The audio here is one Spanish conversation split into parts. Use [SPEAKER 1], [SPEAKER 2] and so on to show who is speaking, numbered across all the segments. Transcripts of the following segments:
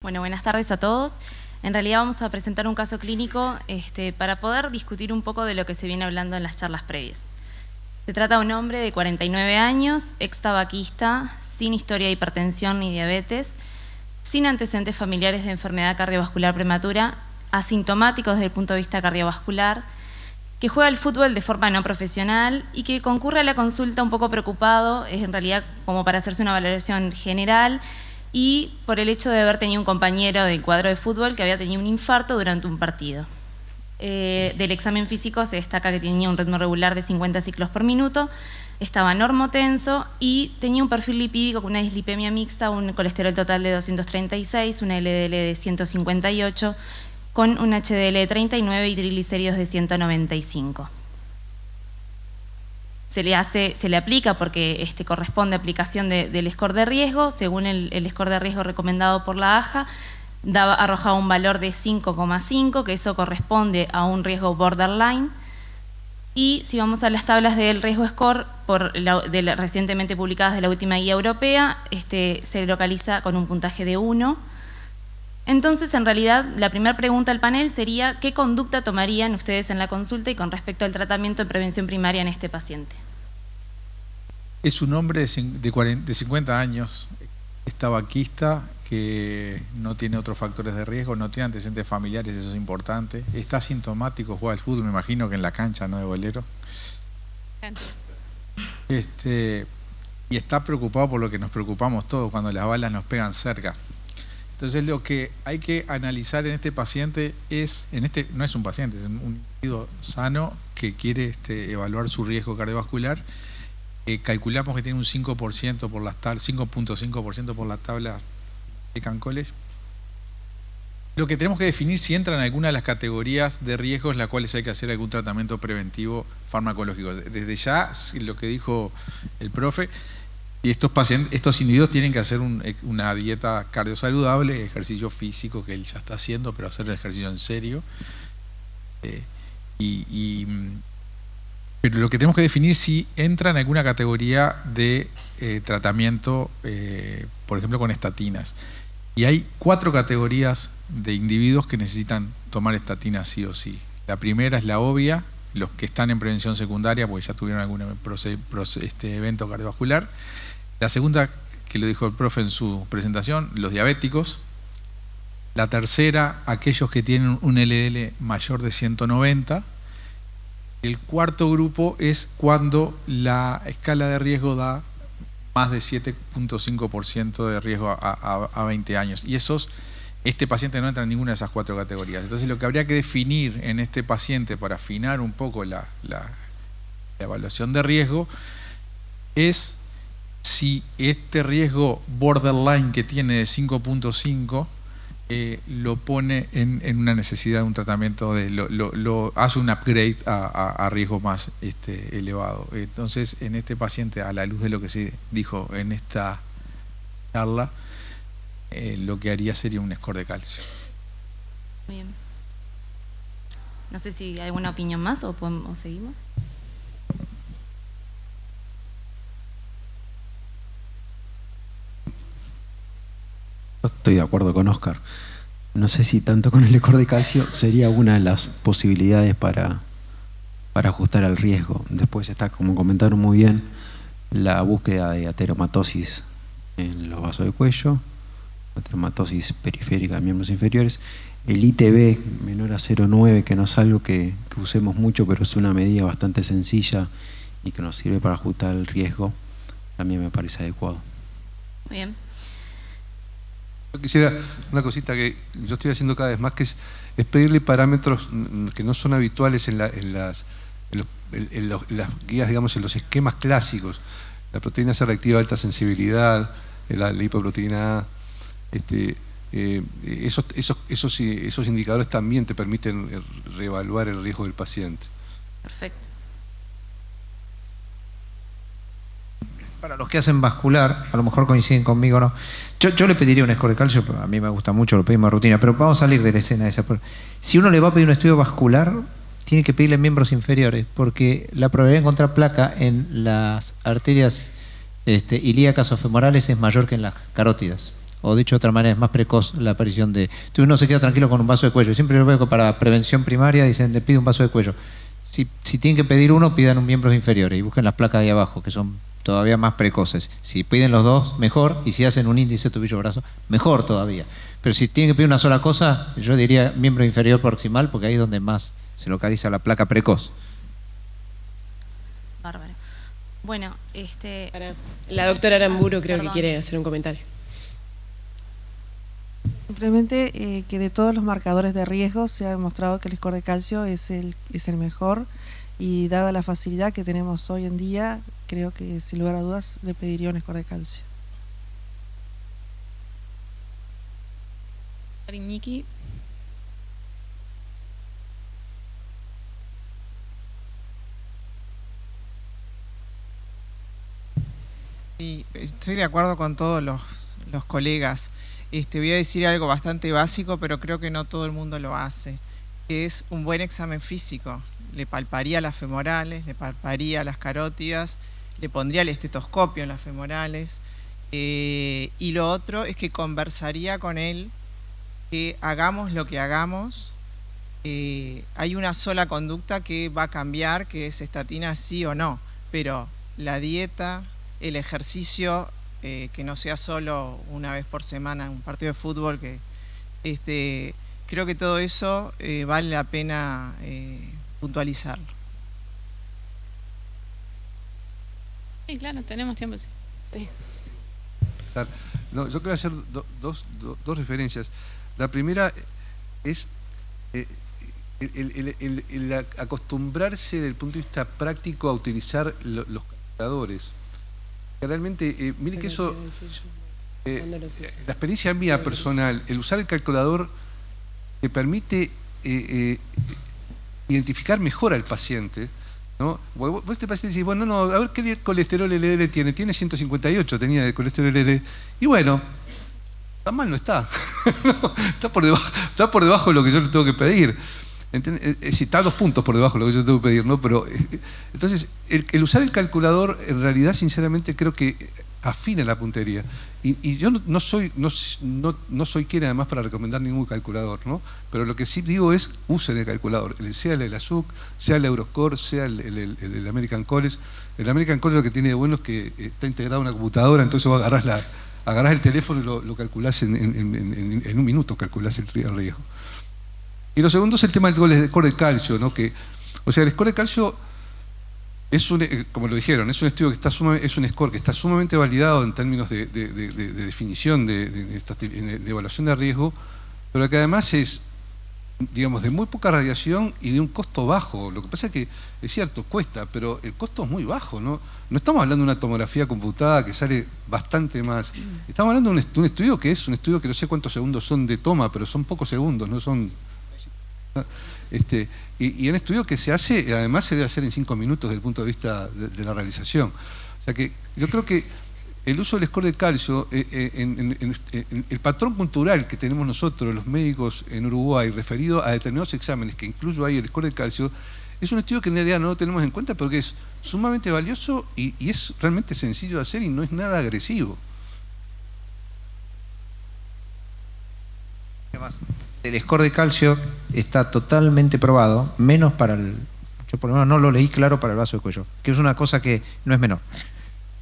[SPEAKER 1] Bueno, buenas tardes a todos. En realidad vamos a presentar un caso clínico para poder discutir un poco de lo que se viene hablando en las charlas previas. Se trata de un hombre de 49 años, ex tabaquista, sin historia de hipertensión ni diabetes, sin antecedentes familiares de enfermedad cardiovascular prematura, asintomático desde el punto de vista cardiovascular, que juega al fútbol de forma no profesional y que concurre a la consulta un poco preocupado, en realidad como para hacerse una valoración general, y por el hecho de haber tenido un compañero del cuadro de fútbol que había tenido un infarto durante un partido. Del examen físico se destaca que tenía un ritmo regular de 50 ciclos por minuto, estaba normotenso y tenía un perfil lipídico con una dislipemia mixta, un colesterol total de 236, una LDL de 158, con un HDL de 39 y triglicéridos de 195. Se le aplica porque corresponde a aplicación del score de riesgo. Según el score de riesgo recomendado por la AJA, arrojaba un valor de 5,5, que eso corresponde a un riesgo borderline. Y si vamos a las tablas del riesgo score recientemente publicadas de la última guía europea, se localiza con un puntaje de 1. Entonces, en realidad, la primera pregunta al panel sería: ¿qué conducta tomarían ustedes en la consulta y con respecto al tratamiento de prevención primaria en este paciente?
[SPEAKER 2] Es un hombre de 50 años, es tabaquista, que no tiene otros factores de riesgo, no tiene antecedentes familiares, eso es importante. Está asintomático, juega al fútbol, me imagino que en la cancha, no de bolero. Y está preocupado por lo que nos preocupamos todos cuando las balas nos pegan cerca. Entonces, lo que hay que analizar en este paciente no es un paciente, es un individuo sano que quiere evaluar su riesgo cardiovascular. Calculamos que tiene un 5% por las 5.5% por la tabla de College. Lo que tenemos que definir si entra en alguna de las categorías de riesgos, las cuales hay que hacer algún tratamiento preventivo farmacológico. Desde ya, lo que dijo el profe, y estos individuos tienen que hacer una dieta cardiosaludable, ejercicio físico que él ya está haciendo, pero hacer el ejercicio en serio. Pero lo que tenemos que definir es si entra en alguna categoría de tratamiento, por ejemplo, con estatinas. Y hay 4 categorías de individuos que necesitan tomar estatinas sí o sí. La primera es la obvia, los que están en prevención secundaria, porque ya tuvieron algún evento cardiovascular. La segunda, que lo dijo el profe en su presentación, los diabéticos. La tercera, aquellos que tienen un LDL mayor de 190. El cuarto grupo es cuando la escala de riesgo da más de 7.5% de riesgo a 20 años. Y este paciente no entra en ninguna de esas 4 categorías. Entonces, lo que habría que definir en este paciente para afinar un poco la evaluación de riesgo es si este riesgo borderline que tiene de 5.5 lo pone en una necesidad de un tratamiento, lo hace un upgrade a riesgo más elevado. Entonces, en este paciente, a la luz de lo que se dijo en esta charla, lo que haría sería un score de calcio.
[SPEAKER 1] Bien. No sé si hay alguna opinión más o seguimos.
[SPEAKER 3] Estoy de acuerdo con Oscar. No sé si tanto con el score de calcio sería una de las posibilidades para ajustar al riesgo. Después está, como comentaron muy bien, la búsqueda de ateromatosis en los vasos de cuello, ateromatosis periférica de miembros inferiores, el ITB menor a 0,9, que no es algo que usemos mucho, pero es una medida bastante sencilla y que nos sirve para ajustar el riesgo, también me parece adecuado.
[SPEAKER 1] Muy bien.
[SPEAKER 4] Yo quisiera una cosita que yo estoy haciendo cada vez más, que es pedirle parámetros que no son habituales en las guías, digamos, en los esquemas clásicos. La proteína C reactiva de alta sensibilidad, la lipoproteína A, esos indicadores también te permiten reevaluar el riesgo del paciente.
[SPEAKER 1] Perfecto.
[SPEAKER 5] Para los que hacen vascular, a lo mejor coinciden conmigo, ¿no? Yo le pediría un score de calcio, a mí me gusta mucho, lo pedimos de rutina, pero vamos a salir de la escena esa. Si uno le va a pedir un estudio vascular, tiene que pedirle miembros inferiores, porque la probabilidad de encontrar placa en las arterias ilíacas o femorales es mayor que en las carótidas. o dicho de otra manera, es más precoz la aparición de... Entonces uno se queda tranquilo con un vaso de cuello. Siempre yo veo que para prevención primaria dicen, le pide un vaso de cuello. Si tienen que pedir uno, pidan un miembros inferiores y busquen las placas de ahí abajo, que son todavía más precoces. Si piden los dos, mejor, y si hacen un índice tobillo-brazo, mejor todavía. Pero si tienen que pedir una sola cosa, yo diría miembro inferior proximal, porque ahí es donde más se localiza la placa precoz.
[SPEAKER 1] Bárbaro. Bueno,
[SPEAKER 6] La doctora Aramburu creo
[SPEAKER 1] Perdón.
[SPEAKER 6] que quiere hacer un comentario.
[SPEAKER 7] Simplemente que de todos los marcadores de riesgo se ha demostrado que el score de calcio es el mejor, y dada la facilidad que tenemos hoy en día, creo que sin lugar a dudas le pediría un score de calcio.
[SPEAKER 8] Iñaki.
[SPEAKER 9] Sí, estoy de acuerdo con todos los colegas. Voy a decir algo bastante básico, pero creo que no todo el mundo lo hace, que es un buen examen físico. Le palparía las femorales, le palparía las carótidas, le pondría el estetoscopio en las femorales, y lo otro es que conversaría con él, que hagamos lo que hagamos, hay una sola conducta que va a cambiar, que es estatina sí o no, pero la dieta, el ejercicio, que no sea solo una vez por semana un partido de fútbol, que creo que todo eso vale la pena puntualizarlo.
[SPEAKER 8] Sí, claro, tenemos tiempo, sí.
[SPEAKER 4] No, yo quiero hacer dos referencias. La primera es el acostumbrarse desde el punto de vista práctico a utilizar los calculadores. Realmente, mire que eso, la experiencia mía personal, el usar el calculador te permite identificar mejor al paciente, ¿no? Vos este paciente decís, bueno, no, a ver qué colesterol LDL tiene, 158 tenía de colesterol LDL, y bueno, tan mal no está, está por debajo de lo que yo le tengo que pedir. Está 2 puntos por debajo de lo que yo tengo que pedir, ¿no? Pero entonces, el usar el calculador, en realidad, sinceramente, creo que afina la puntería. Y yo no soy quien, además, para recomendar ningún calculador, ¿no? Pero lo que sí digo es, usen el calculador, sea el ASUC, sea el Euroscore, sea el American College. El American College lo que tiene de bueno es que está integrado en una computadora, entonces vos agarrás el teléfono y lo calculás en un minuto, calculás el riesgo. Y lo segundo es el tema del score de calcio, ¿no? O sea, el score de calcio es como lo dijeron, es un estudio que es un score que está sumamente validado en términos de definición de evaluación de riesgo, pero que además es, digamos, de muy poca radiación y de un costo bajo. Lo que pasa es que, es cierto, cuesta, pero el costo es muy bajo, ¿no? No estamos hablando de una tomografía computada que sale bastante más. Estamos hablando de un estudio que es un estudio que no sé cuántos segundos son de toma, pero son pocos segundos, no son... y un estudio que además se debe hacer en 5 minutos desde el punto de vista de la realización. O sea que yo creo que el uso del score de calcio, en el patrón cultural que tenemos nosotros, los médicos en Uruguay, referido a determinados exámenes, que incluyo ahí el score de calcio, es un estudio que en realidad no lo tenemos en cuenta porque es sumamente valioso y es realmente sencillo de hacer y no es nada agresivo.
[SPEAKER 5] El score de calcio está totalmente probado, menos para yo por lo menos no lo leí claro para el vaso de cuello, que es una cosa que no es menor.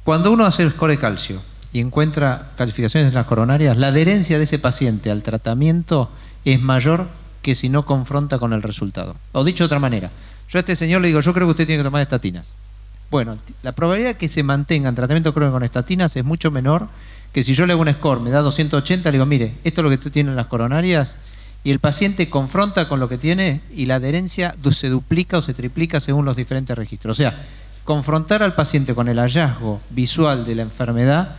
[SPEAKER 5] Cuando uno hace el score de calcio y encuentra calificaciones en las coronarias, la adherencia de ese paciente al tratamiento es mayor que si no confronta con el resultado. O dicho de otra manera, yo a este señor le digo, yo creo que usted tiene que tomar estatinas. Bueno, la probabilidad de que se mantenga en tratamiento crónico con estatinas es mucho menor que si yo le hago un score, me da 280, le digo, mire, esto es lo que tú tienes en las coronarias, y el paciente confronta con lo que tiene y la adherencia se duplica o se triplica según los diferentes registros. O sea, confrontar al paciente con el hallazgo visual de la enfermedad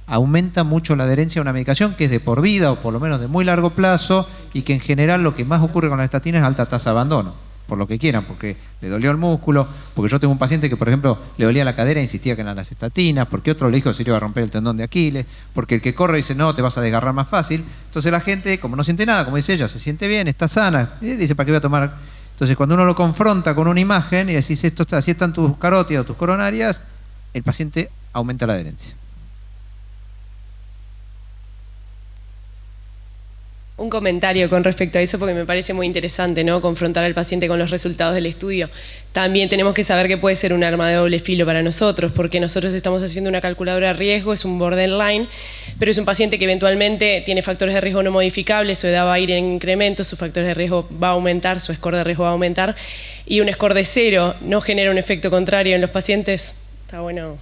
[SPEAKER 5] aumenta mucho la adherencia a una medicación que es de por vida o por lo menos de muy largo plazo y que en general lo que más ocurre con las estatinas es alta tasa de abandono, por lo que quieran, porque le dolió el músculo, porque yo tengo un paciente que, por ejemplo, le dolía la cadera e insistía que eran las estatinas, porque otro le dijo que se le iba a romper el tendón de Aquiles, porque el que corre dice, no, te vas a desgarrar más fácil. Entonces la gente, como no siente nada, como dice ella, se siente bien, está sana, dice, ¿para qué voy a tomar? Entonces cuando uno lo confronta con una imagen y decís, así están tus carótidas o tus coronarias, el paciente aumenta la adherencia.
[SPEAKER 6] comentario con respecto a eso, porque me parece muy interesante, ¿no? Confrontar al paciente con los resultados del estudio. También tenemos que saber que puede ser un arma de doble filo para nosotros, porque nosotros estamos haciendo una calculadora de riesgo, es un borderline, pero es un paciente que eventualmente tiene factores de riesgo no modificables, su edad va a ir en incremento, sus factores de riesgo va a aumentar, su score de riesgo va a aumentar, y un score de 0 no genera un efecto contrario en los pacientes. Está bueno.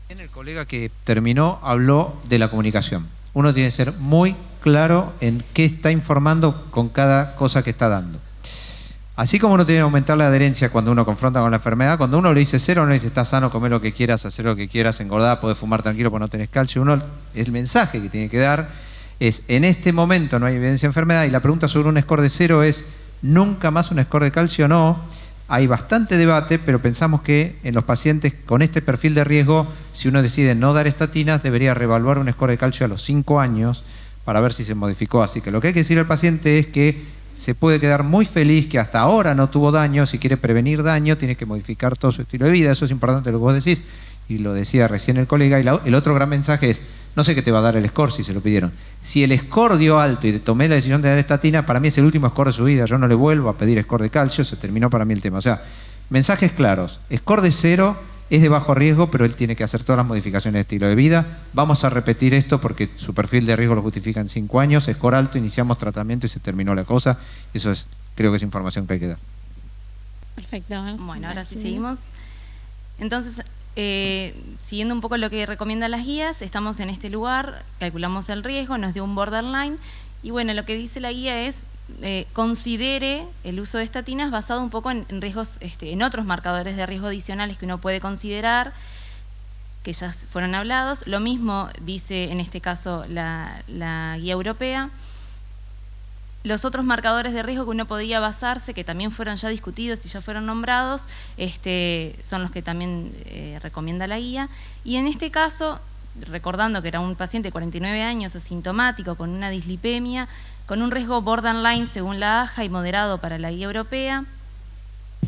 [SPEAKER 5] El colega que terminó habló de la comunicación. Uno tiene que ser muy claro en qué está informando con cada cosa que está dando. Así como uno tiene que aumentar la adherencia cuando uno confronta con la enfermedad, cuando uno le dice 0, uno le dice estás sano, come lo que quieras, hacer lo que quieras, engordar, podés fumar tranquilo porque no tenés calcio. El mensaje que tiene que dar es, en este momento no hay evidencia de enfermedad, y la pregunta sobre un score de 0 es, ¿nunca más un score de calcio? No. Hay bastante debate, pero pensamos que en los pacientes con este perfil de riesgo, si uno decide no dar estatinas, debería reevaluar un score de calcio a los 5 años para ver si se modificó. Así que lo que hay que decir al paciente es que se puede quedar muy feliz que hasta ahora no tuvo daño. Si quiere prevenir daño, tiene que modificar todo su estilo de vida. Eso es importante lo que vos decís, y lo decía recién el colega. Y el otro gran mensaje es, no sé qué te va a dar el score si se lo pidieron. Si el score dio alto y tomé la decisión de dar estatina, para mí es el último score de su vida. Yo no le vuelvo a pedir score de calcio, se terminó para mí el tema. O sea, mensajes claros. Score de 0 es de bajo riesgo, pero él tiene que hacer todas las modificaciones de estilo de vida. Vamos a repetir esto porque su perfil de riesgo lo justifica en 5 años. Score alto, iniciamos tratamiento y se terminó la cosa. Eso es, creo que es información que hay que dar.
[SPEAKER 8] Perfecto.
[SPEAKER 1] Bueno, ahora sí seguimos. Entonces, siguiendo un poco lo que recomiendan las guías, estamos en este lugar, calculamos el riesgo, nos dio un borderline, y bueno, lo que dice la guía es considere el uso de estatinas basado un poco en riesgos, en otros marcadores de riesgo adicionales que uno puede considerar, que ya fueron hablados. Lo mismo dice en este caso la guía europea. Los otros marcadores de riesgo que uno podía basarse, que también fueron ya discutidos y ya fueron nombrados, son los que también recomienda la guía. Y en este caso, recordando que era un paciente de 49 años, asintomático, con una dislipemia, con un riesgo borderline según la AJA y moderado para la guía europea,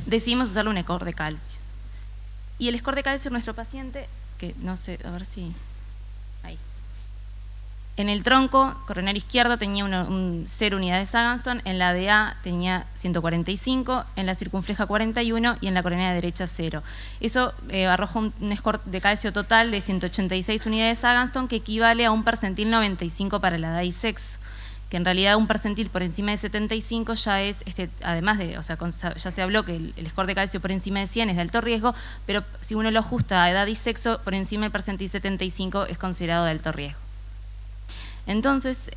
[SPEAKER 1] decidimos usarle un score de calcio. Y el score de calcio de nuestro paciente, que no sé, a ver si... Ahí. En el tronco coronario izquierdo tenía 0 unidades de Saganson, en la DA tenía 145, en la circunfleja 41 y en la coronaria derecha 0. Eso arroja un score de calcio total de 186 unidades de Saganson, que equivale a un percentil 95 para la edad y sexo, que en realidad un percentil por encima de 75 ya es, además de, o sea, ya se habló que el score de calcio por encima de 100 es de alto riesgo, pero si uno lo ajusta a edad y sexo, por encima del percentil 75 es considerado de alto riesgo. Entonces,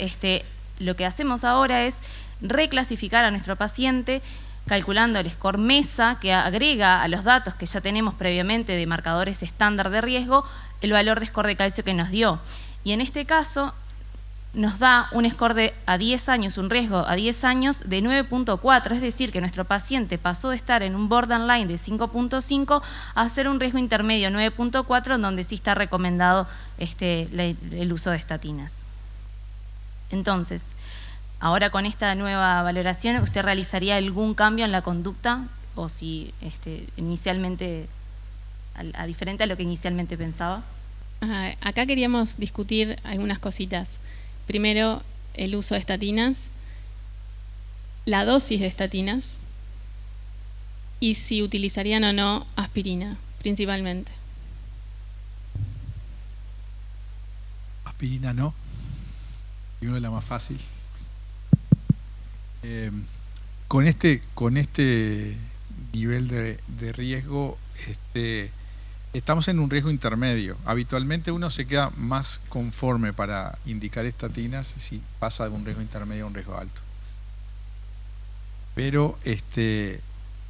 [SPEAKER 1] lo que hacemos ahora es reclasificar a nuestro paciente calculando el score MESA, que agrega a los datos que ya tenemos previamente de marcadores estándar de riesgo el valor de score de calcio que nos dio. Y en este caso nos da un score a 10 años, un riesgo a 10 años de 9.4, es decir, que nuestro paciente pasó de estar en un borderline de 5.5 a ser un riesgo intermedio 9.4, en donde sí está recomendado el uso de estatinas. Entonces, ahora con esta nueva valoración, ¿usted realizaría algún cambio en la conducta? O si inicialmente, diferente a lo que inicialmente pensaba.
[SPEAKER 8] Acá queríamos discutir algunas cositas. Primero, el uso de estatinas, la dosis de estatinas y si utilizarían o no aspirina, principalmente.
[SPEAKER 2] Aspirina no. Primero la más fácil. Con este nivel de riesgo, estamos en un riesgo intermedio. Habitualmente uno se queda más conforme para indicar estatinas si pasa de un riesgo intermedio a un riesgo alto. Pero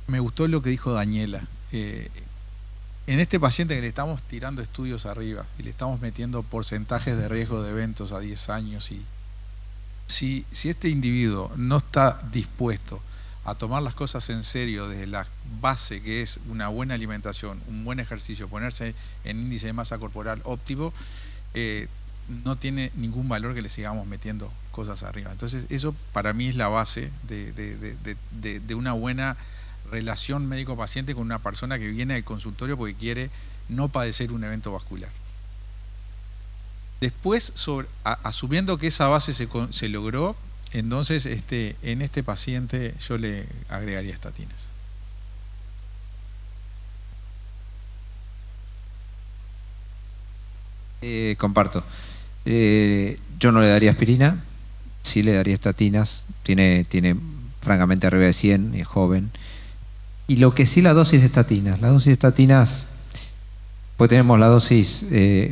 [SPEAKER 2] me gustó lo que dijo Daniela. En este paciente que le estamos tirando estudios arriba y le estamos metiendo porcentajes de riesgo de eventos a 10 años, y si este individuo no está dispuesto a tomar las cosas en serio desde la base, que es una buena alimentación, un buen ejercicio, ponerse en índice de masa corporal óptimo, no tiene ningún valor que le sigamos metiendo cosas arriba. Entonces eso para mí es la base de una buena relación médico-paciente con una persona que viene al consultorio porque quiere no padecer un evento vascular. Después, asumiendo que esa base se logró, entonces en este paciente yo le agregaría estatinas.
[SPEAKER 5] Comparto. Yo no le daría aspirina, sí le daría estatinas. Tiene francamente arriba de 100 y es joven. Y lo que sí, la dosis de estatinas, pues tenemos la dosis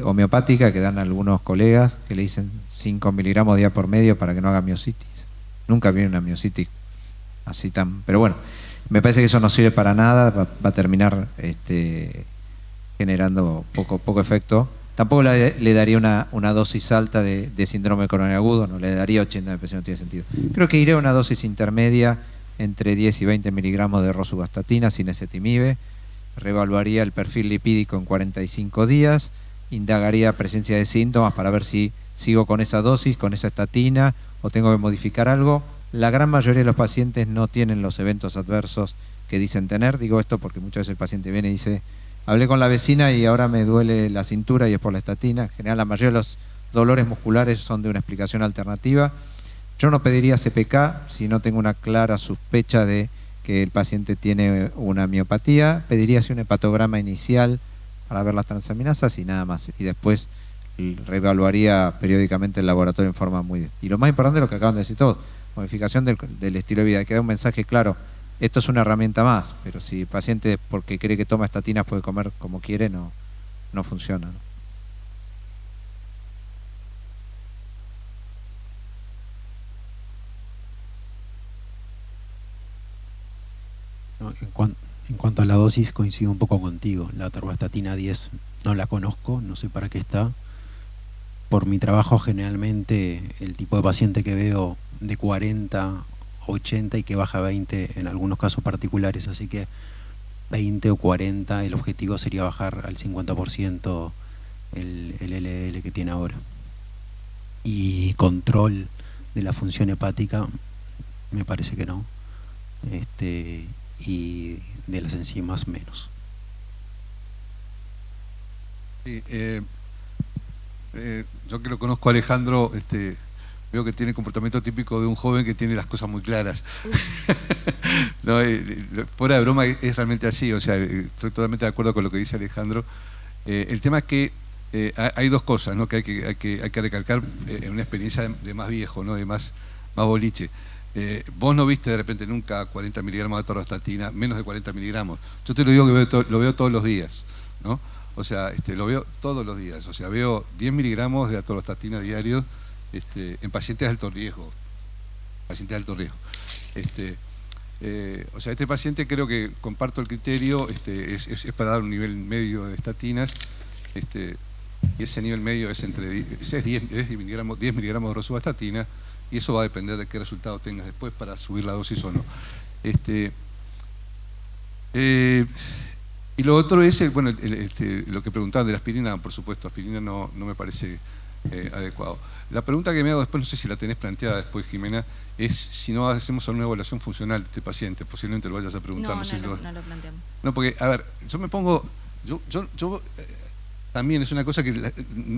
[SPEAKER 5] homeopática que dan algunos colegas que le dicen 5 miligramos día por medio para que no haga miositis. Nunca viene una miositis así tan... Pero bueno, me parece que eso no sirve para nada, va a terminar generando poco efecto. Tampoco le daría una dosis alta de síndrome coronario agudo, no le daría 80, me parece que no tiene sentido. Creo que iré a una dosis intermedia entre 10 y 20 miligramos de rosuvastatina sin ezetimibe. Reevaluaría el perfil lipídico en 45 días, indagaría presencia de síntomas para ver si sigo con esa dosis, con esa estatina o tengo que modificar algo. La gran mayoría de los pacientes no tienen los eventos adversos que dicen tener. Digo esto porque muchas veces el paciente viene y dice: hablé con la vecina y ahora me duele la cintura y es por la estatina. En general, la mayoría de los dolores musculares son de una explicación alternativa. Yo no pediría CPK si no tengo una clara sospecha de que el paciente tiene una miopatía. Pediría un hepatograma inicial para ver las transaminasas y nada más. Y después reevaluaría periódicamente el laboratorio en forma muy... Y lo más importante es lo que acaban de decir todos: modificación del estilo de vida. Hay que dar un mensaje claro. Esto es una herramienta más, pero si el paciente, porque cree que toma estatinas, puede comer como quiere, no funciona, ¿no?
[SPEAKER 3] En cuanto a la dosis, coincido un poco contigo. La atorvastatina 10 no la conozco, no sé para qué está. Por mi trabajo, generalmente, el tipo de paciente que veo de 40, 80 y que baja 20 en algunos casos particulares, así que 20 o 40, el objetivo sería bajar al 50% el LDL que tiene ahora. Y control de la función hepática, me parece que no. Y de las enzimas menos.
[SPEAKER 4] Sí, yo que lo conozco a Alejandro, veo que tiene comportamiento típico de un joven que tiene las cosas muy claras. No, fuera de broma, es realmente así. O sea, estoy totalmente de acuerdo con lo que dice Alejandro. El tema es que hay dos cosas, ¿no?, que hay que recalcar en una experiencia de más viejo, ¿no?, de más boliche. Vos no viste de repente nunca 40 miligramos de atorvastatina, menos de 40 miligramos. Yo te lo digo que lo veo todos los días, ¿no? O sea, lo veo todos los días. O sea, veo 10 miligramos de atorvastatina diarios en pacientes de alto riesgo. O sea, este paciente, creo que comparto el criterio, es para dar un nivel medio de estatinas, y ese nivel medio es entre 10 miligramos de rosuvastatina, y eso va a depender de qué resultado tengas después para subir la dosis o no. Y lo otro es, lo que preguntaban de la aspirina. Por supuesto, aspirina no me parece adecuado. La pregunta que me hago después, no sé si la tenés planteada después, Jimena, es si no hacemos una evaluación funcional de este paciente. Posiblemente lo vayas a preguntar.
[SPEAKER 1] No lo planteamos.
[SPEAKER 4] No, porque, a ver, yo me pongo... Yo también es una cosa que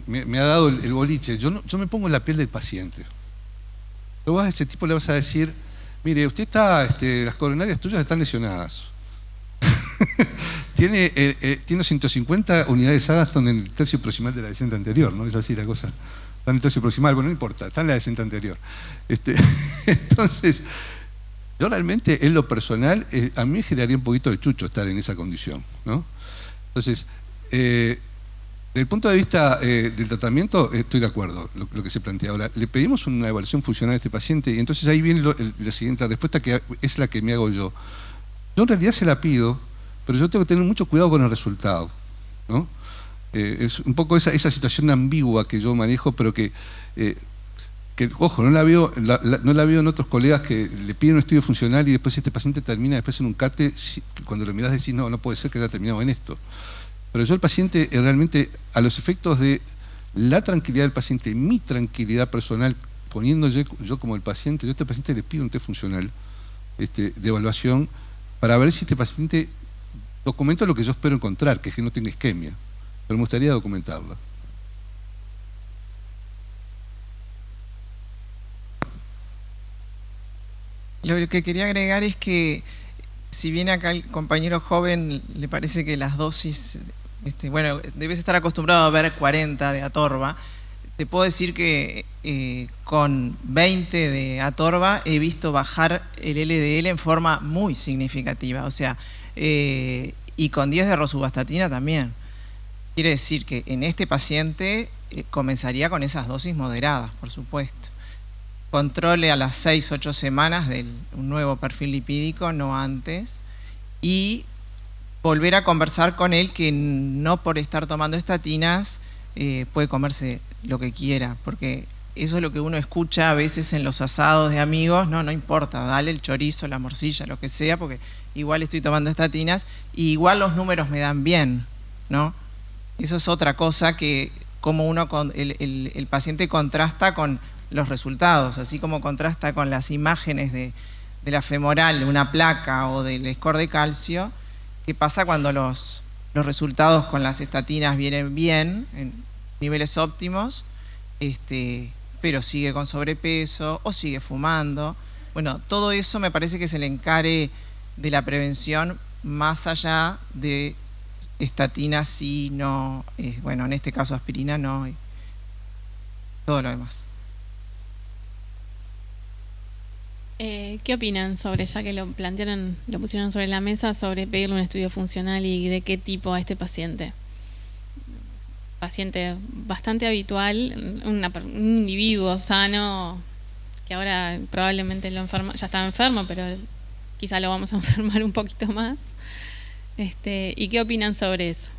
[SPEAKER 4] me ha dado el boliche. Yo me pongo en la piel del paciente. Luego a ese tipo le vas a decir: mire, usted está, las coronarias tuyas están lesionadas. tiene 150 unidades Agaston en el tercio proximal de la descente anterior, ¿no? Es así la cosa. Está en el tercio proximal, bueno, no importa, está en la descente anterior. Entonces, yo realmente, en lo personal, a mí me generaría un poquito de chucho estar en esa condición, ¿no? Entonces, desde el punto de vista del tratamiento, estoy de acuerdo lo que se plantea. Ahora, le pedimos una evaluación funcional a este paciente, y entonces ahí viene la siguiente respuesta, que es la que me hago yo. Yo en realidad se la pido, pero yo tengo que tener mucho cuidado con el resultado, ¿no? Es un poco esa situación ambigua que yo manejo, pero que ojo, no la veo en otros colegas que le piden un estudio funcional y después este paciente termina después en un CATE, cuando lo mirás decís: no puede ser que haya terminado en esto. Pero yo, el paciente, realmente, a los efectos de la tranquilidad del paciente, mi tranquilidad personal, poniendo yo como el paciente, yo a este paciente le pido un test funcional de evaluación para ver si este paciente documenta lo que yo espero encontrar, que es que no tenga isquemia. Pero me gustaría documentarla.
[SPEAKER 9] Lo que quería agregar es que si bien acá el compañero joven le parece que las dosis, bueno, debes estar acostumbrado a ver 40 de atorva, te puedo decir que con 20 de atorva he visto bajar el LDL en forma muy significativa, o sea, y con 10 de rosuvastatina también. Quiere decir que en este paciente comenzaría con esas dosis moderadas, por supuesto. Controle a las 6-8 semanas de un nuevo perfil lipídico, no antes, y volver a conversar con él que no por estar tomando estatinas puede comerse lo que quiera, porque eso es lo que uno escucha a veces en los asados de amigos, no importa, dale el chorizo, la morcilla, lo que sea, porque igual estoy tomando estatinas y igual los números me dan bien, ¿no? Eso es otra cosa que como el paciente contrasta con los resultados, así como contrasta con las imágenes de la femoral, una placa o del score de calcio. ¿Qué pasa cuando los resultados con las estatinas vienen bien, en niveles óptimos, pero sigue con sobrepeso o sigue fumando? Bueno, todo eso me parece que se le encare de la prevención más allá de estatina sí, no, bueno, en este caso aspirina no, y todo lo demás.
[SPEAKER 8] ¿Qué opinan sobre, ya que lo plantearon, lo pusieron sobre la mesa, sobre pedirle un estudio funcional y de qué tipo a este paciente? Paciente bastante habitual, un individuo sano, que ahora probablemente ya estaba enfermo, pero quizá lo vamos a enfermar un poquito más. ¿Y qué opinan sobre eso?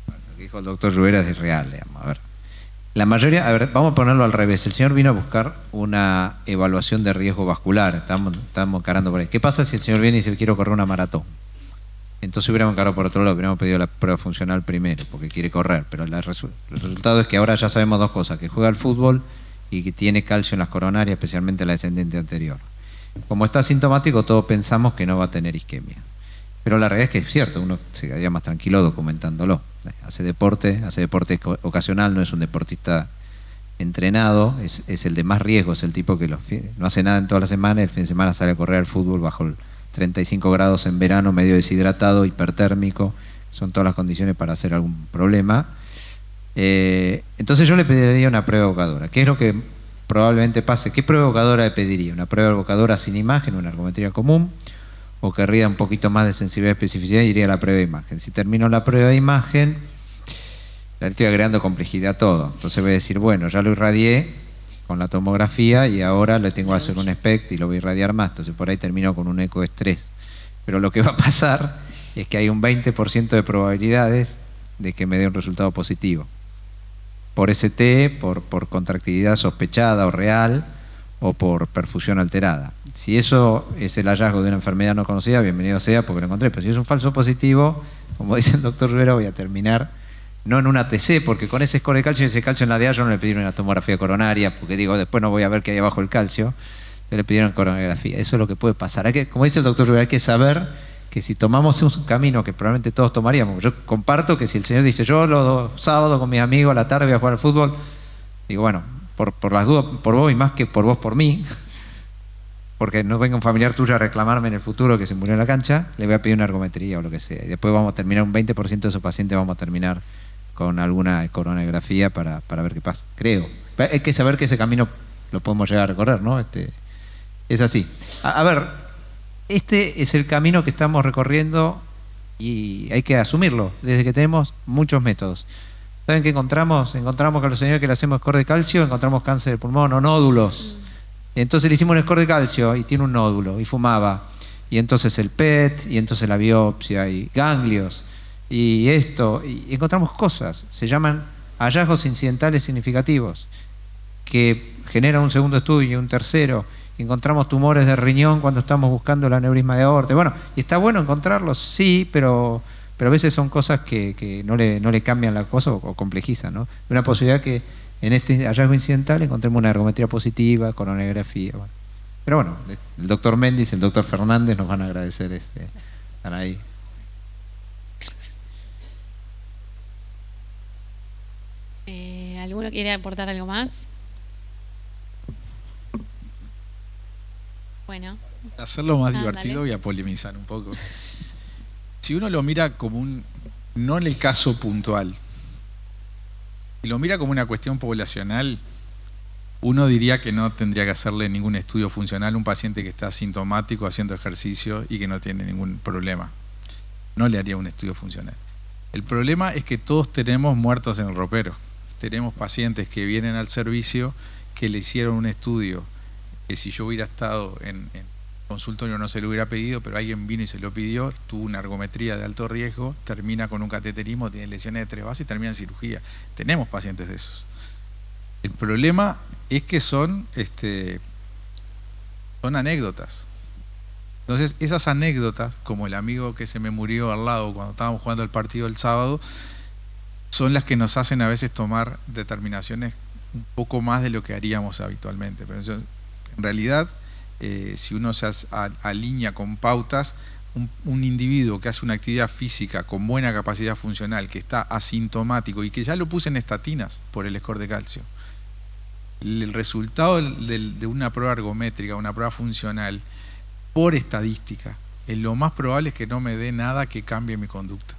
[SPEAKER 5] Bueno, lo que dijo el doctor Rivera es real, digamos. A ver, la mayoría, vamos a ponerlo al revés. El señor vino a buscar una evaluación de riesgo vascular. Estamos encarando por ahí. ¿Qué pasa si el señor viene y dice quiero correr una maratón? Entonces hubiéramos encarado por otro lado, hubiéramos pedido la prueba funcional primero, porque quiere correr. Pero el resultado es que ahora ya sabemos dos cosas: que juega al fútbol y que tiene calcio en las coronarias, especialmente la descendente anterior. Como está asintomático, todos pensamos que no va a tener isquemia. Pero la realidad es que es cierto, uno se quedaría más tranquilo documentándolo. Hace deporte ocasional, no es un deportista entrenado, es el de más riesgo, es el tipo que no hace nada en toda la semana, el fin de semana sale a correr al fútbol bajo el 35 grados en verano, medio deshidratado, hipertérmico, son todas las condiciones para hacer algún problema. Entonces yo le pediría una prueba evocadora. ¿Qué es lo que probablemente pase? ¿Qué prueba evocadora le pediría? ¿Una prueba evocadora sin imagen, una ergometría común? ¿O querría un poquito más de sensibilidad y especificidad y iría a la prueba de imagen? Si termino la prueba de imagen, le estoy agregando complejidad a todo. Entonces voy a decir, bueno, ya lo irradié con la tomografía y ahora le tengo que hacer un SPECT y lo voy a irradiar más. Entonces por ahí termino con un eco de estrés. Pero lo que va a pasar es que hay un 20% de probabilidades de que me dé un resultado positivo. Por ST, por contractilidad sospechada o real, o por perfusión alterada. Si eso es el hallazgo de una enfermedad no conocida, bienvenido sea porque lo encontré. Pero si es un falso positivo, como dice el doctor Rivera, voy a terminar no en una TC, porque con ese score de calcio y ese calcio en la DA yo no le pidieron una tomografía coronaria, porque digo, después no voy a ver qué hay abajo el calcio, le pidieron coronografía. Eso es lo que puede pasar. Hay que, como dice el doctor Rivera, hay que saber que si tomamos un camino que probablemente todos tomaríamos, yo comparto que si el señor dice, yo los sábados con mis amigos a la tarde voy a jugar al fútbol, digo, bueno, por las dudas, por vos y más que por vos, por mí, porque no venga un familiar tuyo a reclamarme en el futuro que se murió en la cancha, le voy a pedir una ergometría o lo que sea. Y después vamos a terminar, un 20% de esos pacientes vamos a terminar con alguna coronografía para ver qué pasa. Creo. Hay que saber que ese camino lo podemos llegar a recorrer, ¿no? Es así. A ver, este es el camino que estamos recorriendo y hay que asumirlo, desde que tenemos muchos métodos. ¿Saben qué encontramos? Encontramos que a los señores que le hacemos score de calcio, encontramos cáncer de pulmón o nódulos. Entonces le hicimos un score de calcio y tiene un nódulo y fumaba. Y entonces el PET, y entonces la biopsia, y ganglios, y esto. Y encontramos cosas, se llaman hallazgos incidentales significativos, que generan un segundo estudio y un tercero. Encontramos tumores de riñón cuando estamos buscando el aneurisma de aorta. Bueno, y está bueno encontrarlos, sí, pero a veces son cosas que no le cambian la cosa o complejizan, ¿no? Una posibilidad que en este hallazgo incidental encontremos una ergometría positiva, coronografía. Bueno. Pero bueno, el doctor Méndez, el doctor Fernández nos van a agradecer estar ahí.
[SPEAKER 8] ¿Alguno quiere aportar algo más? Bueno.
[SPEAKER 2] Para hacerlo más divertido
[SPEAKER 8] Dale.
[SPEAKER 2] voy a polemizar un poco. Si uno lo mira como no en el caso puntual, si lo mira como una cuestión poblacional, uno diría que no tendría que hacerle ningún estudio funcional a un paciente que está asintomático haciendo ejercicio y que no tiene ningún problema. No le haría un estudio funcional. El problema es que todos tenemos muertos en el ropero. Tenemos pacientes que vienen al servicio que le hicieron un estudio que si yo hubiera estado en consultorio no se lo hubiera pedido, pero alguien vino y se lo pidió, tuvo una ergometría de alto riesgo, termina con un cateterismo, tiene lesiones de 3 vasos y termina en cirugía. Tenemos pacientes de esos. El problema es que son anécdotas. Entonces, esas anécdotas, como el amigo que se me murió al lado cuando estábamos jugando el partido el sábado, son las que nos hacen a veces tomar determinaciones un poco más de lo que haríamos habitualmente. Pero en realidad, si uno se alinea con pautas, un individuo que hace una actividad física con buena capacidad funcional, que está asintomático y que ya lo puse en estatinas por el score de calcio, el resultado de una prueba ergométrica, una prueba funcional, por estadística, lo más probable es que no me dé nada que cambie mi conducta.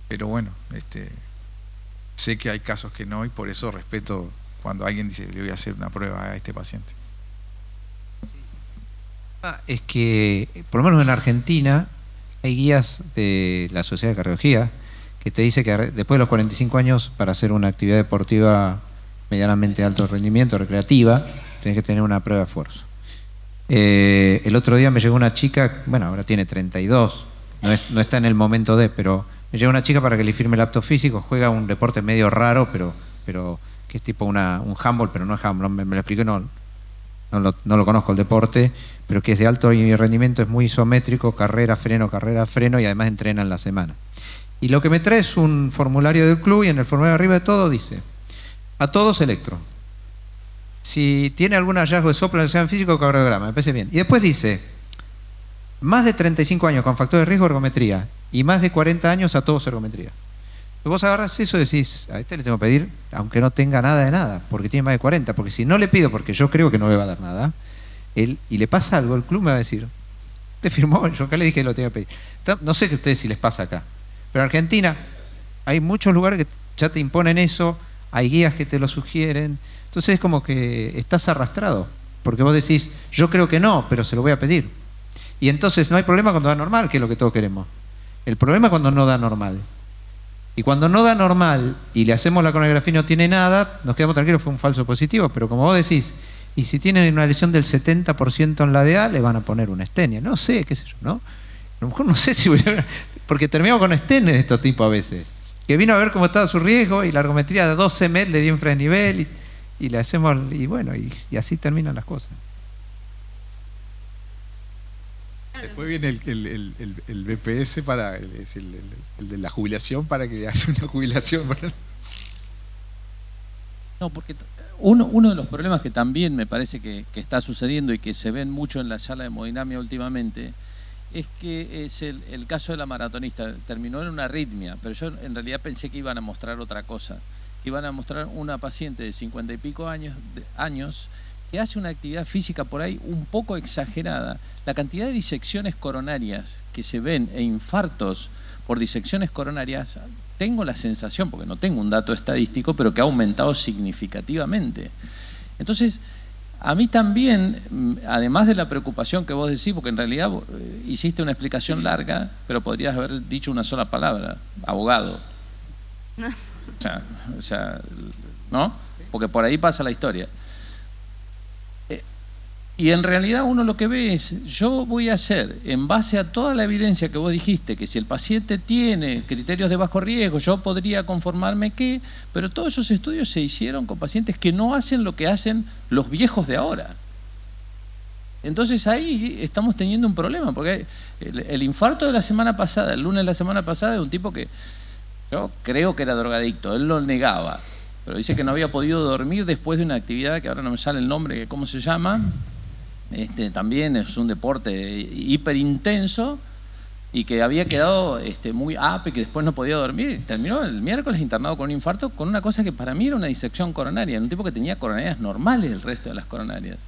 [SPEAKER 2] Pero bueno, sé que hay casos que no, y por eso respeto cuando alguien dice le voy a hacer una prueba a este paciente.
[SPEAKER 5] Es que, por lo menos en Argentina, hay guías de la Sociedad de Cardiología que te dice que después de los 45 años, para hacer una actividad deportiva medianamente alto rendimiento, recreativa, tenés que tener una prueba de esfuerzo. El otro día me llegó una chica, bueno, ahora tiene 32, no está en el momento pero me llegó una chica para que le firme el apto físico, juega un deporte medio raro, pero que es tipo un handball, pero no es handball, me lo expliqué, no lo conozco el deporte, pero que es de alto rendimiento, es muy isométrico, carrera, freno, y además entrena en la semana. Y lo que me trae es un formulario del club, y en el formulario arriba de todo dice: a todos electro. Si tiene algún hallazgo de soplo en el examen físico, cardiograma, me parece bien. Y después dice: más de 35 años con factor de riesgo, ergometría, y más de 40 años a todos ergometría. Vos agarras eso y decís: a este le tengo que pedir, aunque no tenga nada de nada, porque tiene más de 40, porque si no le pido, porque yo creo que no le va a dar nada, y le pasa algo, el club me va a decir: ¿te firmó? Yo acá le dije que lo tenía que pedir. No sé que a ustedes si les pasa acá, pero en Argentina hay muchos lugares que ya te imponen eso, hay guías que te lo sugieren, entonces es como que estás arrastrado, porque vos decís: yo creo que no, pero se lo voy a pedir. Y entonces no hay problema cuando da normal, que es lo que todos queremos. El problema es cuando no da normal. Y cuando no da normal y le hacemos la coronografía y no tiene nada, nos quedamos tranquilos, fue un falso positivo. Pero como vos decís, y si tiene una lesión del 70% en la DA, le van a poner una estenia. No sé, qué sé yo, ¿no? A lo mejor no sé si voy a... Porque terminamos con estenias de estos tipos a veces. Que vino a ver cómo estaba su riesgo y la ergometría de 12 met le dio infranivel y le hacemos... Y bueno, y así terminan las cosas.
[SPEAKER 2] Después viene el BPS para el de la jubilación, para que haga una jubilación.
[SPEAKER 10] No, porque uno de los problemas que también me parece que está sucediendo y que se ven mucho en la charla de hemodinamia últimamente es que es el caso de la maratonista. Terminó en una arritmia, pero yo en realidad pensé que iban a mostrar otra cosa. Iban a mostrar una paciente de 50 y pico años que hace una actividad física por ahí un poco exagerada. La cantidad de disecciones coronarias que se ven e infartos por disecciones coronarias, tengo la sensación, porque no tengo un dato estadístico, pero que ha aumentado significativamente. Entonces, a mí también, además de la preocupación que vos decís, porque en realidad hiciste una explicación larga, pero podrías haber dicho una sola palabra: abogado. O sea, ¿no? Porque por ahí pasa la historia. Y en realidad uno lo que ve es: yo voy a hacer, en base a toda la evidencia que vos dijiste, que si el paciente tiene criterios de bajo riesgo, yo podría conformarme que, pero todos esos estudios se hicieron con pacientes que no hacen lo que hacen los viejos de ahora. Entonces ahí estamos teniendo un problema, porque el infarto de la semana pasada, el lunes de la semana pasada, de un tipo que yo creo que era drogadicto, él lo negaba, pero dice que no había podido dormir después de una actividad que ahora no me sale el nombre, ¿cómo se llama? También es un deporte hiper intenso, y que había quedado muy ape, que después no podía dormir. Terminó el miércoles internado con un infarto, con una cosa que para mí era una disección coronaria, un tipo que tenía coronarias normales el resto de las coronarias.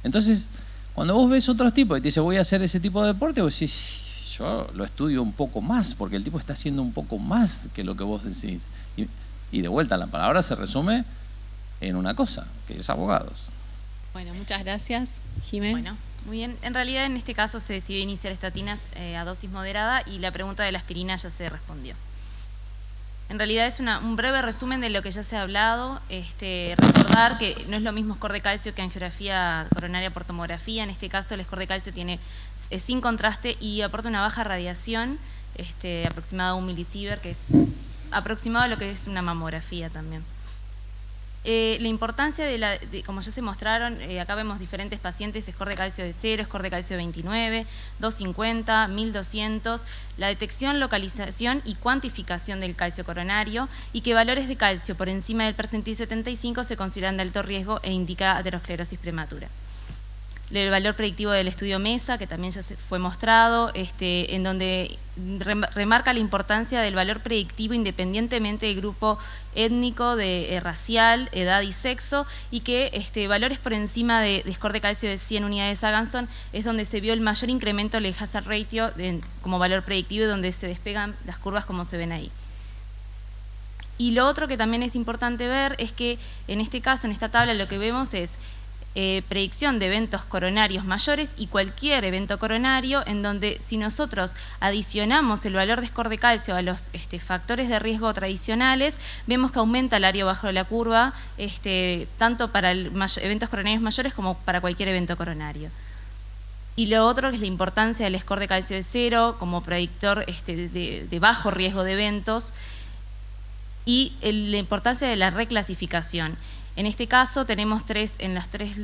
[SPEAKER 10] Entonces, Cuando vos ves otros tipos y te dice voy a hacer ese tipo de deporte, vos decís, yo lo estudio un poco más, porque el tipo está haciendo un poco más que lo que vos decís. Y de vuelta, la palabra se resume en una cosa, que es abogados.
[SPEAKER 8] Bueno, muchas gracias, Jimé.
[SPEAKER 1] Bueno, muy bien. En realidad, en este caso se decidió iniciar estatinas a dosis moderada y la pregunta de la aspirina ya se respondió. En realidad es un breve resumen de lo que ya se ha hablado. Recordar que no es lo mismo score de calcio que angiografía coronaria por tomografía. En este caso el score de calcio es sin contraste y aporta una baja radiación, aproximada a 1 milisievert, que es aproximado a lo que es una mamografía también. La importancia como ya se mostraron, acá vemos diferentes pacientes, score de calcio de 0, score de calcio de 29, 250, 1200, la detección, localización y cuantificación del calcio coronario, y que valores de calcio por encima del percentil 75 se consideran de alto riesgo e indica aterosclerosis prematura. El valor predictivo del estudio MESA, que también ya fue mostrado, en donde remarca la importancia del valor predictivo independientemente del grupo étnico, racial, edad y sexo, y que valores por encima de score de calcio de 100 unidades Aganson es donde se vio el mayor incremento del hazard ratio como valor predictivo y donde se despegan las curvas como se ven ahí. Y lo otro que también es importante ver es que en este caso, en esta tabla, lo que vemos es predicción de eventos coronarios mayores y cualquier evento coronario, en donde si nosotros adicionamos el valor de score de calcio a los factores de riesgo tradicionales, vemos que aumenta el área bajo de la curva, tanto para eventos coronarios mayores como para cualquier evento coronario. Y lo otro es la importancia del score de calcio de 0 como predictor de bajo riesgo de eventos, y la importancia de la reclasificación. En este caso tenemos en las tres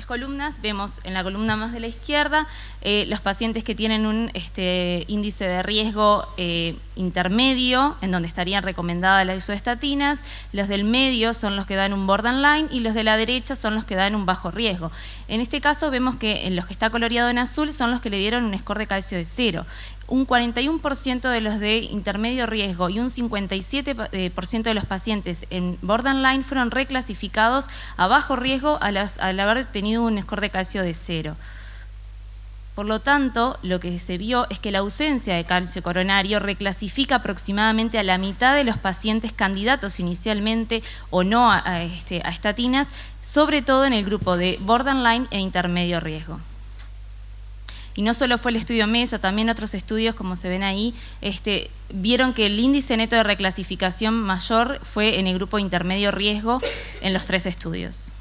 [SPEAKER 1] columnas, vemos en la columna más de la izquierda los pacientes que tienen un índice de riesgo intermedio, en donde estarían recomendadas el uso de estatinas. Los del medio son los que dan un borderline y los de la derecha son los que dan un bajo riesgo. En este caso vemos que en los que está coloreado en azul son los que le dieron un score de calcio de 0. Un 41% de los de intermedio riesgo y un 57% de los pacientes en borderline fueron reclasificados a bajo riesgo al haber tenido un score de calcio de 0. Por lo tanto, lo que se vio es que la ausencia de calcio coronario reclasifica aproximadamente a la mitad de los pacientes candidatos inicialmente o no a estatinas, sobre todo en el grupo de borderline e intermedio riesgo. Y no solo fue el estudio MESA, también otros estudios, como se ven ahí, vieron que el índice neto de reclasificación mayor fue en el grupo intermedio riesgo en los 3 estudios.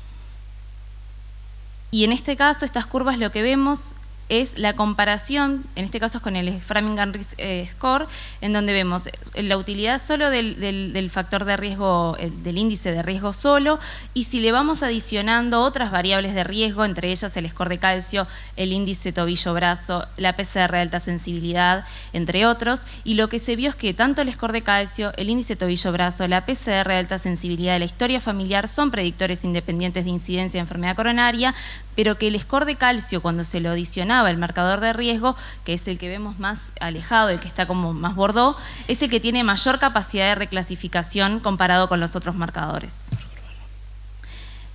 [SPEAKER 1] Y en este caso, estas curvas lo que vemos es la comparación, en este caso es con el Framingham Risk Score, en donde vemos la utilidad solo del factor de riesgo, del índice de riesgo solo, y si le vamos adicionando otras variables de riesgo, entre ellas el score de calcio, el índice tobillo-brazo, la PCR de alta sensibilidad, entre otros, y lo que se vio es que tanto el score de calcio, el índice tobillo-brazo, la PCR de alta sensibilidad, la historia familiar son predictores independientes de incidencia de enfermedad coronaria, pero que el score de calcio, cuando se lo adicionaba el marcador de riesgo, que es el que vemos más alejado, el que está como más bordó, es el que tiene mayor capacidad de reclasificación comparado con los otros marcadores.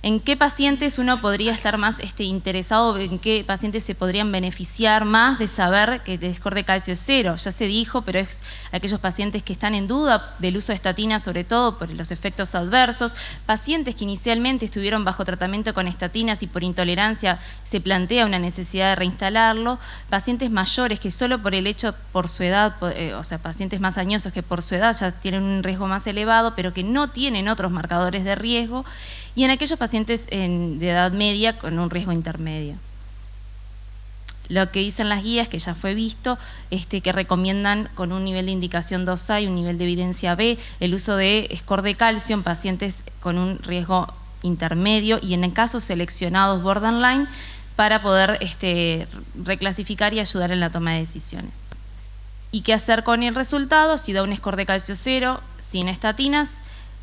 [SPEAKER 1] ¿En qué pacientes uno podría estar más interesado, en qué pacientes se podrían beneficiar más de saber que el score de calcio es 0? Ya se dijo, pero es aquellos pacientes que están en duda del uso de estatinas, sobre todo por los efectos adversos, pacientes que inicialmente estuvieron bajo tratamiento con estatinas y por intolerancia se plantea una necesidad de reinstalarlo, pacientes mayores que solo por el hecho, por su edad, o sea, pacientes más añosos que por su edad ya tienen un riesgo más elevado, pero que no tienen otros marcadores de riesgo, y en aquellos pacientes de edad media con un riesgo intermedio. Lo que dicen las guías, que ya fue visto, que recomiendan con un nivel de indicación 2A y un nivel de evidencia B el uso de score de calcio en pacientes con un riesgo intermedio y en casos seleccionados borderline para poder reclasificar y ayudar en la toma de decisiones. ¿Y qué hacer con el resultado? Si da un score de calcio 0, sin estatinas,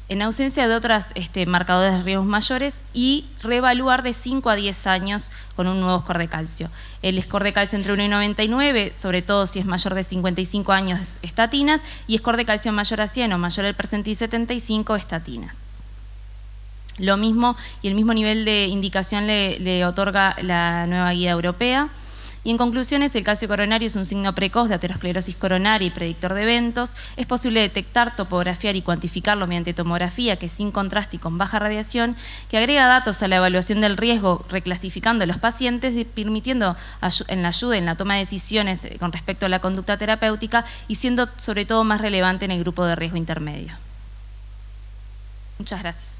[SPEAKER 1] en ausencia de otros marcadores de riesgos mayores, y reevaluar de 5 a 10 años con un nuevo score de calcio. El score de calcio entre 1 y 99, sobre todo si es mayor de 55 años, estatinas, y score de calcio mayor a 100 o mayor al percentil 75, estatinas. Lo mismo y el mismo nivel de indicación le otorga la nueva guía europea. Y en conclusiones, el calcio coronario es un signo precoz de aterosclerosis coronaria y predictor de eventos. Es posible detectar, topografiar y cuantificarlo mediante tomografía, que es sin contraste y con baja radiación, que agrega datos a la evaluación del riesgo, reclasificando a los pacientes, permitiendo en la ayuda en la toma de decisiones con respecto a la conducta terapéutica y siendo sobre todo más relevante en el grupo de riesgo intermedio. Muchas gracias.